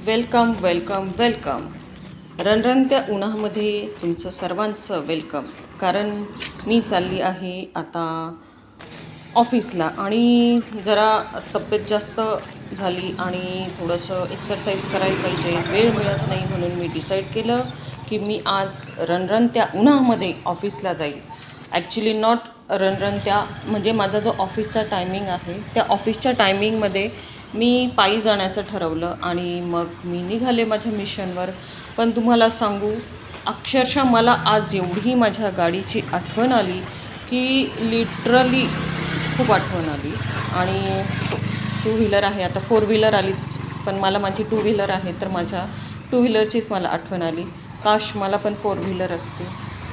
Welcome welcome welcome. रणरणत्या उन्हामध्ये तुमचं सर्वांचं वेलकम. कारण मी चालली आहे आता ऑफिसला आणि जरा तब्येत जास्त झाली आणि थोडंसं एक्सरसाइज करायला पाहिजे. वेळ मिळत नाही म्हणून मी डिसाईड केलं की मी आज रणरणत्या उन्हामध्ये ऑफिसला जाईल. ॲक्च्युली नॉट रणरणत्या म्हणजे माझा जो ऑफिसचा टायमिंग आहे त्या ऑफिसच्या टायमिंगमध्ये मी पायी जाण्याचं ठरवलं आणि मग मी निघाले माझ्या मिशनवर. पण तुम्हाला सांगू, अक्षरशः मला आज एवढी माझ्या गाडीची आठवण आली की लिटरली खूप आठवण आली. आणि टू व्हीलर आहे, आता फोर व्हीलर आली, पण मला माझी टू व्हीलर आहे तर माझ्या टू व्हीलरचीच मला आठवण आली. काश मला पण फोर व्हीलर असते.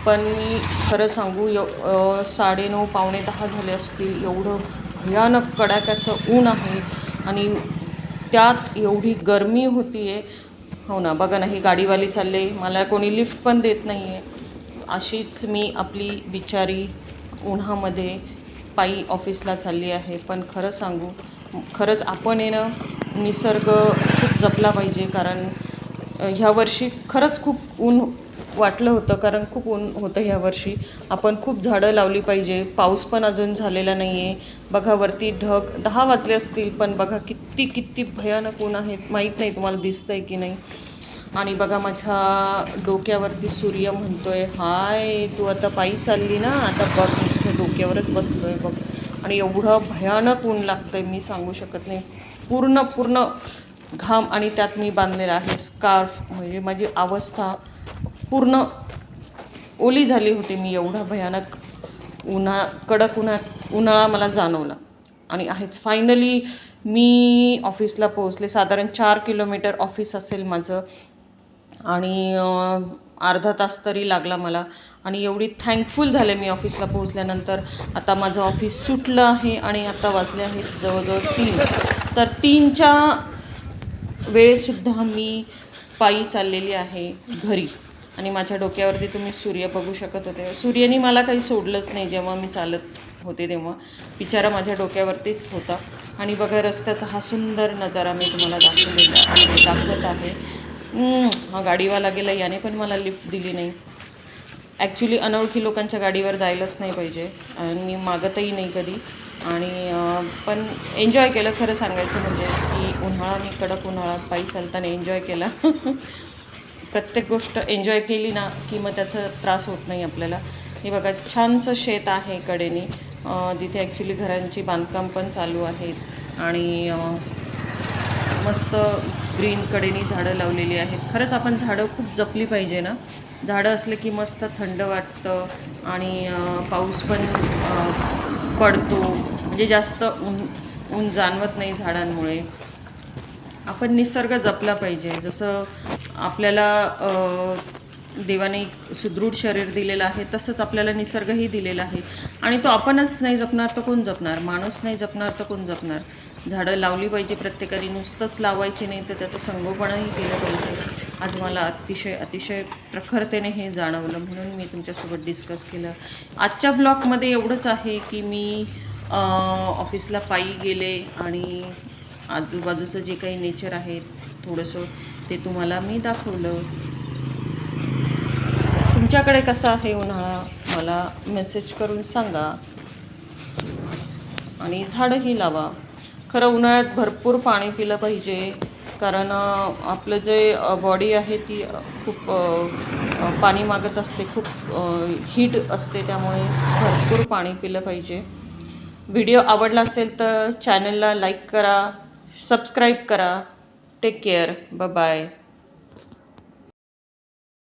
पण मी खरं सांगू 9:30 पावणे 10 झाले असतील. एवढं भयानक कडाक्याचं ऊन आहे आणि त्यात एवढी गरमी होती आहे. हो ना, बघा ना, ही गाडीवाली चालले, मला कोणी लिफ्ट पण देत नाही आहे. अशीच मी आपली बिचारी उन्हामध्ये पायी ऑफिसला चालली आहे. पण खरं सांगू, खरंच आपण निसर्ग खूप जपला पाहिजे. कारण ह्या वर्षी खरंच खूप ऊन वाटलं होतं, कारण खूप ऊन होतं ह्या वर्षी. आपण खूप झाडं लावली पाहिजे. पाऊस पण अजून झालेला नाही आहे. बघा वरती ढग 10 वाजले असतील, पण बघा किती किती भयानक ऊन आहे. माहीत नाही तुम्हाला दिसतं आहे की नाही. आणि बघा माझ्या डोक्यावरती सूर्य म्हणतोय, हाय तू आता पायी चालली ना, आता बघ मी तुझ्या डोक्यावरच बसलो आहे बघ. आणि एवढं भयानक ऊन लागतं आहे, मी सांगू शकत नाही. पूर्ण घाम आणि त्यात मी बांधलेला आहे स्कार्फ. म्हणजे माझी अवस्था पूर्ण ओली झाली होती. मी एवढा भयानक कडक उन्हाळा मला जाणवला. आणि आहेच फायनली मी ऑफिसला पोहोचले. साधारण 4 किलोमीटर ऑफिस असेल माझं आणि अर्धा तास तरी लागला मला. आणि एवढी थँकफुल झाले मी ऑफिसला पोहोचल्यानंतर. आता माझं ऑफिस सुटलं आहे आणि आता वाजले आहेत जवळजवळ 3. तर 3च्या वेळेसुद्धा मी पायी चाललेली आहे घरी. आणि माझ्या डोक्यावरती तुम्ही सूर्य बघू शकत होते. सूर्याने मला काही सोडलंच नाही जेव्हा मी चालत होते तेव्हा. बिचारा माझ्या डोक्यावरतीच होता. आणि बघा रस्त्याचा हा सुंदर नजारा मी तुम्हाला दाखवत आहे. हा गाडीवाला गेला, याने पण मला लिफ्ट दिली नाही. ॲक्च्युली अनोळखी लोकांच्या गाडीवर जायलाच नाही पाहिजे आणि मी मागतही नाही कधी. आणि पण एन्जॉय केलं खरं सांगायचं म्हणजे की उन्हाळा, मी कडक उन्हाळा पायी चालताना एन्जॉय केला. प्रत्येक गोष्ट एन्जॉय केली ना की मग त्याचा त्रास होत नाही आपल्याला. हे बघा छानसं शेत आहे कडेने. तिथे ॲक्च्युली घरांची बांधकाम पण चालू आहेत आणि मस्त ग्रीन कडेने झाडं लावलेली आहेत. खरंच आपण झाडं खूप जपली पाहिजे ना. झाडं असले की मस्त थंड वाटतं आणि पाऊस पण पडतो. म्हणजे जास्त ऊन जाणवत नाही झाडांमुळे. आपण निसर्ग जपला पाहिजे. जसं आपल्याला देवाने सुदृढ शरीर दिलेलं आहे तसंच आपल्याला निसर्गही दिलेला आहे. आणि तो आपणच नाही जपणार तर कोण जपणार? माणूस नाही जपणार तर कोण जपणार? झाडं लावली पाहिजे प्रत्येकाने. नुसतंच लावायची नाही तर त्याचं संगोपनही केलं पाहिजे. आज मला अतिशय प्रखरतेने हे जाणवलं म्हणून मी तुमच्यासोबत डिस्कस केलं. आजच्या ब्लॉगमध्ये एवढंच आहे की मी ऑफिसला पायी गेले आणि आजूबाजूचं जे काही नेचर आहे थोडंसं ते तुम्हाला मी दाखवलं. तुमच्याकडे कसा आहे उन्हाळा मला मेसेज करून सांगा. आणि झाडंही लावा. खरं उन्हाळ्यात भरपूर पाणी पिलं पाहिजे. कारण आपलं जे बॉडी आहे ती खूप पाणी मागत असते, खूप हीट असते, त्यामुळे भरपूर पाणी पिलं पाहिजे. व्हिडिओ आवडला असेल तर चॅनलला लाईक करा, सबस्क्राईब करा. Take care. बाय.